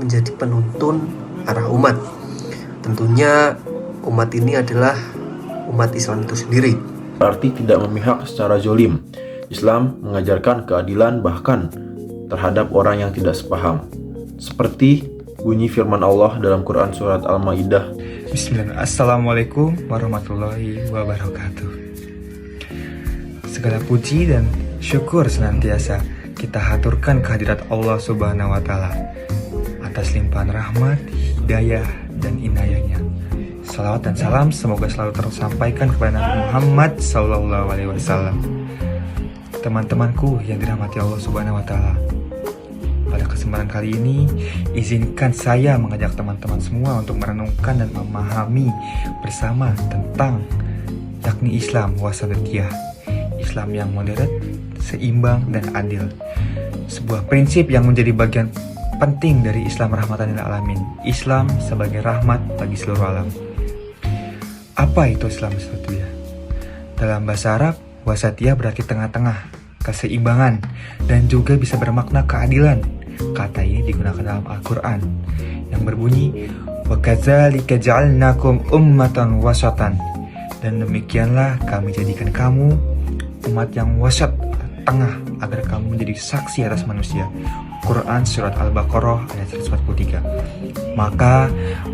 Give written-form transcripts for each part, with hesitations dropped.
menjadi penuntun arah umat. Tentunya umat ini adalah umat Islam itu sendiri. Berarti tidak memihak secara zolim. Islam mengajarkan keadilan bahkan terhadap orang yang tidak sepaham. Seperti bunyi firman Allah dalam Quran Surat Al-Ma'idah. Bismillah. Assalamualaikum warahmatullahi wabarakatuh. Segala puji dan syukur senantiasa kita haturkan kehadirat Allah Subhanahu wa Ta'ala atas limpahan rahmat, hidayah, dan inayahnya. Salawat dan salam semoga selalu tersampaikan kepada Nabi Muhammad SAW. Teman-temanku yang dirahmati Allah Subhanahu wa Ta'ala, pada kesempatan kali ini izinkan saya mengajak teman-teman semua untuk merenungkan dan memahami bersama tentang yakni Islam wasatiyah, Islam yang moderat, seimbang, dan adil. Sebuah prinsip yang menjadi bagian penting dari Islam rahmatan lil alamin. Islam sebagai rahmat bagi seluruh alam. Apa itu Islam wasatiyah? Dalam bahasa Arab, wasatiyah berarti tengah-tengah, keseimbangan, dan juga bisa bermakna keadilan. Kata ini digunakan dalam Al-Quran yang berbunyi وَكَذَلِكَ جَعَلْنَاكُمْ ummatan wasatan. Dan demikianlah kami jadikan kamu umat yang wasat, tengah, agar kamu menjadi saksi atas manusia. Quran Surat Al-Baqarah ayat 143. Maka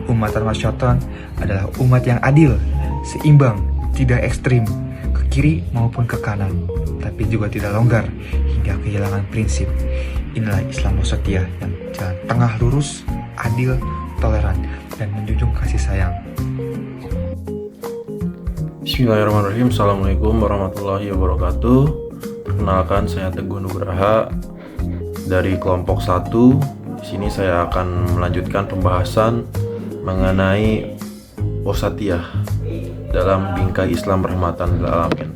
umat al-wasyatan adalah umat yang adil, seimbang, tidak ekstrim ke kiri maupun ke kanan, tapi juga tidak longgar hingga kehilangan prinsip. Inilah Islam wasatiyah yang jalan tengah lurus, adil, toleran, dan menjunjung kasih sayang. Bismillahirrahmanirrahim. Assalamualaikum warahmatullahi wabarakatuh. Perkenalkan, saya Teguh Nugraha dari kelompok 1. Di sini saya akan melanjutkan pembahasan mengenai wasatiyah dalam bingkai Islam rahmatan lil alamin.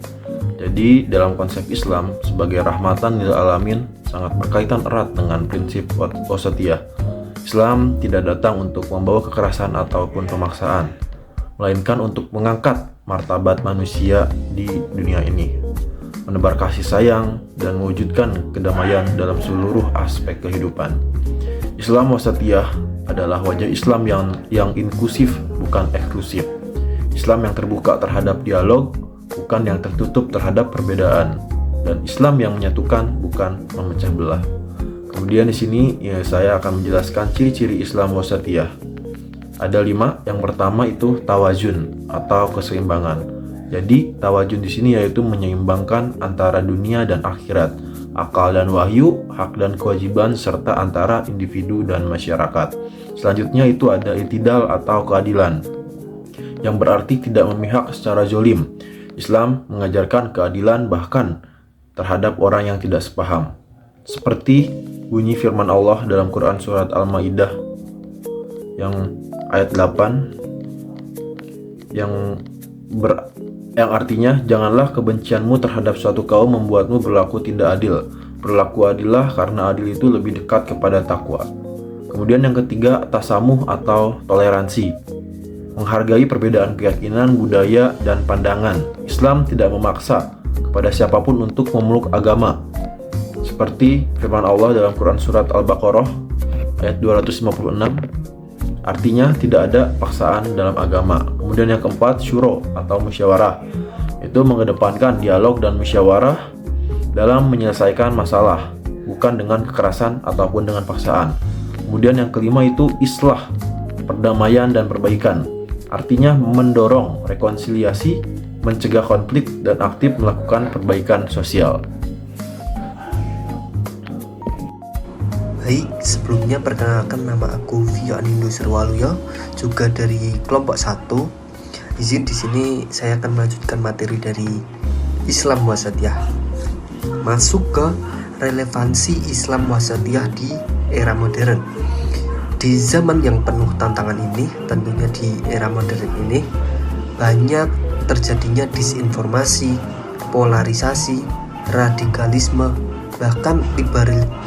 Jadi dalam konsep Islam sebagai rahmatan lil alamin sangat berkaitan erat dengan prinsip wasatiyah. Islam tidak datang untuk membawa kekerasan ataupun pemaksaan, melainkan untuk mengangkat martabat manusia di dunia ini, menebar kasih sayang, dan mewujudkan kedamaian dalam seluruh aspek kehidupan. Islam wasatiyah adalah wajah Islam yang inklusif, bukan eksklusif. Islam yang terbuka terhadap dialog, bukan yang tertutup terhadap perbedaan. Dan Islam yang menyatukan, bukan memecah belah. Kemudian di sini saya akan menjelaskan ciri-ciri Islam wasatiyah. Ada 5. Yang pertama itu tawazun atau keseimbangan. Jadi tawazun di sini yaitu menyeimbangkan antara dunia dan akhirat, akal dan wahyu, hak dan kewajiban, serta antara individu dan masyarakat. Selanjutnya itu ada i'tidal atau keadilan, yang berarti tidak memihak secara zolim. Islam mengajarkan keadilan bahkan terhadap orang yang tidak sepaham. Seperti bunyi firman Allah dalam Quran Surat Al-Ma'idah yang ayat 8 yang artinya, janganlah kebencianmu terhadap suatu kaum membuatmu berlaku tidak adil. Berlaku adillah karena adil itu lebih dekat kepada takwa. Kemudian yang ketiga, tasamuh atau toleransi. Menghargai perbedaan keyakinan, budaya, dan pandangan. Islam tidak memaksa kepada siapapun untuk memeluk agama. Seperti firman Allah dalam Quran Surat Al-Baqarah ayat 256. Artinya tidak ada paksaan dalam agama. Kemudian yang keempat, syuro atau musyawarah. Itu mengedepankan dialog dan musyawarah dalam menyelesaikan masalah, bukan dengan kekerasan ataupun dengan paksaan. Kemudian yang kelima itu islah, perdamaian dan perbaikan. Artinya mendorong rekonsiliasi, mencegah konflik, dan aktif melakukan perbaikan sosial. Baik, sebelumnya perkenalkan, nama aku Vio Anindo Serwaluyo, juga dari kelompok 1. Izin di sini saya akan melanjutkan materi dari Islam wasatiyah. Masuk ke relevansi Islam wasatiyah di era modern. Di zaman yang penuh tantangan ini, tentunya di era modern ini, banyak terjadinya disinformasi, polarisasi, radikalisme, bahkan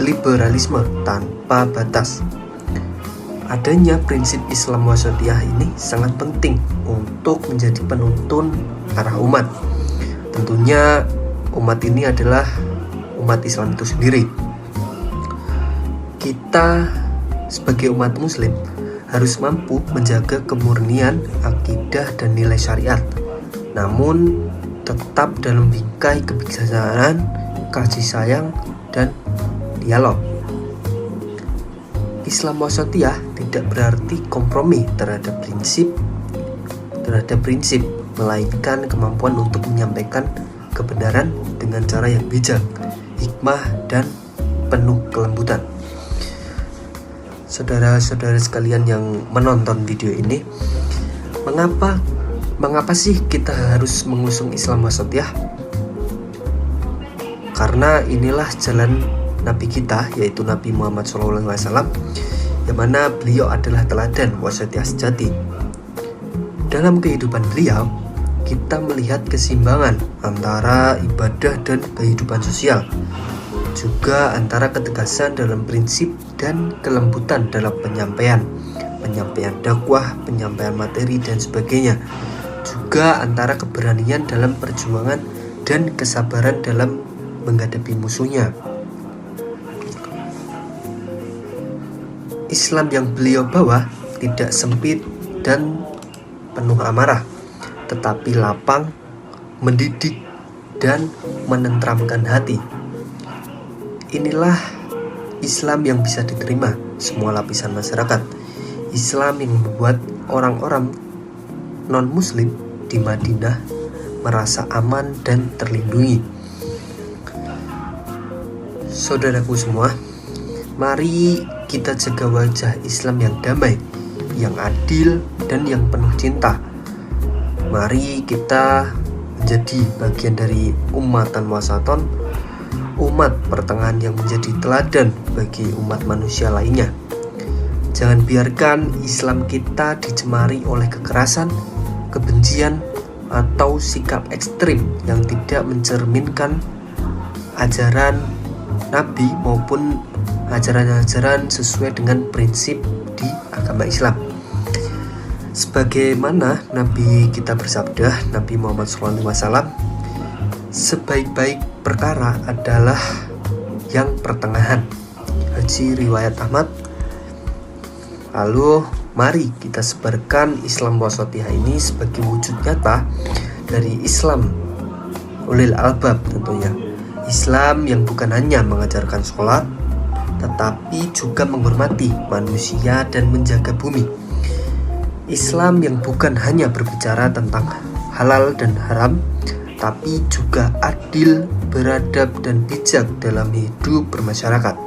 liberalisme tanpa batas. Adanya prinsip Islam wasatiyah ini sangat penting untuk menjadi penuntun arah umat. Tentunya umat ini adalah umat Islam itu sendiri. Kita sebagai umat muslim harus mampu menjaga kemurnian akidah dan nilai syariat, namun tetap dalam bingkai kebijaksanaan, kasih sayang, dan dialog. Islam wasatiyah tidak berarti kompromi terhadap prinsip, melainkan kemampuan untuk menyampaikan kebenaran dengan cara yang bijak, hikmah, dan penuh kelembutan. Saudara-saudara sekalian yang menonton video ini, mengapa sih kita harus mengusung Islam wasatiyah? Karena inilah jalan Nabi kita, yaitu Nabi Muhammad SAW, yang mana beliau adalah teladan wasatiyah sejati. Dalam kehidupan beliau, kita melihat keseimbangan antara ibadah dan kehidupan sosial, juga antara ketegasan dalam prinsip dan kelembutan dalam penyampaian dakwah, penyampaian materi, dan sebagainya, juga antara keberanian dalam perjuangan dan kesabaran dalam menghadapi musuhnya. Islam yang beliau bawa tidak sempit dan penuh amarah, tetapi lapang, mendidik, dan menenteramkan hati. Inilah Islam yang bisa diterima semua lapisan masyarakat. Islam yang membuat orang-orang non-muslim di Madinah merasa aman dan terlindungi. Saudaraku semua, mari kita jaga wajah Islam yang damai, yang adil, dan yang penuh cinta. Mari kita menjadi bagian dari ummatan wasaton, umat pertengahan yang menjadi teladan bagi umat manusia lainnya. Jangan biarkan Islam kita dicemari oleh kekerasan, kebencian, atau sikap ekstrim yang tidak mencerminkan ajaran Nabi maupun ajaran-ajaran sesuai dengan prinsip di agama Islam. Sebagaimana Nabi kita bersabda, Nabi Muhammad SAW, sebaik-baik perkara adalah yang pertengahan. Hadis riwayat Ahmad. Lalu mari kita sebarkan Islam wasatiyah ini sebagai wujud nyata dari Islam ulil albab tentunya. Islam yang bukan hanya mengajarkan sholat, tetapi juga menghormati manusia dan menjaga bumi. Islam yang bukan hanya berbicara tentang halal dan haram, tapi juga adil, beradab, dan bijak dalam hidup bermasyarakat.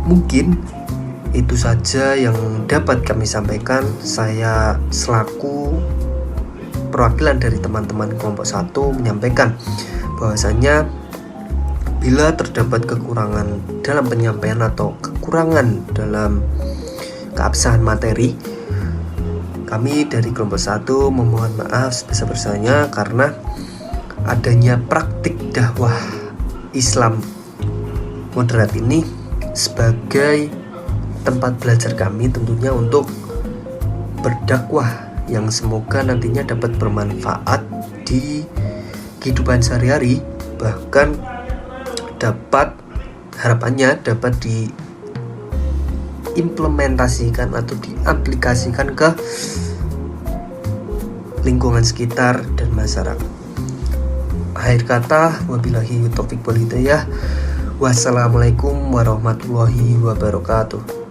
Mungkin itu saja yang dapat kami sampaikan. Saya selaku perwakilan dari teman-teman kelompok 1 menyampaikan bahwasanya bila terdapat kekurangan dalam penyampaian atau kekurangan dalam keabsahan materi, kami dari kelompok 1 memohon maaf sebesar-besarnya karena adanya praktik dakwah Islam moderat ini sebagai tempat belajar kami tentunya untuk berdakwah yang semoga nantinya dapat bermanfaat di kehidupan sehari-hari, bahkan harapannya dapat diimplementasikan atau diaplikasikan ke lingkungan sekitar dan masyarakat. Akhir kata, wabillahi taufiq wal hidayah. Wassalamualaikum warahmatullahi wabarakatuh.